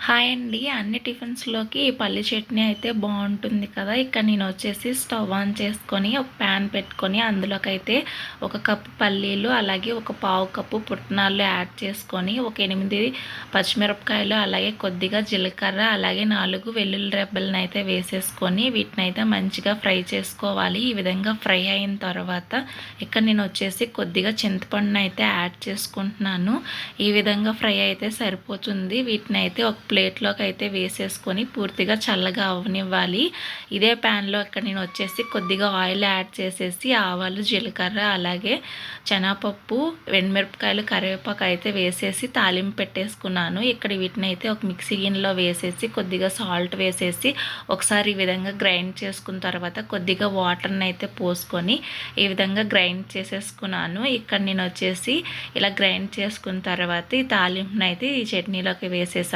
Hi అండి. అన్ని టిఫిన్స్‌లోకి ఈ పల్లి చట్నీ అయితే బావుంటుంది కదా! ఇక్కడ నేనొచ్చేసి స్టవ్ ఆన్ చేసుకొని, ఒక ప్యాన్ పెట్టుకొని, అందులోకైతే ఒక కప్పు పల్లీలు, అలాగే ఒక పావు కప్పు పుట్నాలు యాడ్ చేసుకొని, ఒక 8 పచ్చిమిరపకాయలు, అలాగే కొద్దిగా జీలకర్ర, అలాగే 4 వెల్లుల్లి రెబ్బలనైతే వేసేసుకొని, వీటినైతే మంచిగా ఫ్రై చేసుకోవాలి. ఈ విధంగా ఫ్రై అయిన తర్వాత, ఇక్కడ నేనొచ్చేసి కొద్దిగా చింతపండునైతే యాడ్ చేసుకుంటున్నాను. ఈ విధంగా ఫ్రై అయితే సరిపోతుంది. వీటినైతే ఒక ప్లేట్లోకి అయితే వేసేసుకొని పూర్తిగా చల్లగా అవ్వనివ్వాలి. ఇదే ప్యాన్లో ఇక్కడ నేను వచ్చేసి కొద్దిగా ఆయిల్ యాడ్ చేసేసి ఆవాలు, జీలకర్ర, అలాగే శనగపప్పు, ఎండుమిరపకాయలు, కరివేపాకు అయితే వేసేసి తాలింపు పెట్టేసుకున్నాను. ఇక్కడ వీటిని అయితే ఒక మిక్సీ గిన్నెలో వేసేసి కొద్దిగా సాల్ట్ వేసేసి ఒకసారి ఈ విధంగా గ్రైండ్ చేసుకున్న తర్వాత కొద్దిగా వాటర్ని అయితే పోసుకొని ఈ విధంగా గ్రైండ్ చేసేసుకున్నాను. ఇక్కడ నేను వచ్చేసి ఇలా గ్రైండ్ చేసుకున్న తర్వాత ఈ తాలింపుని అయితే ఈ చట్నీలోకి వేసేసాను.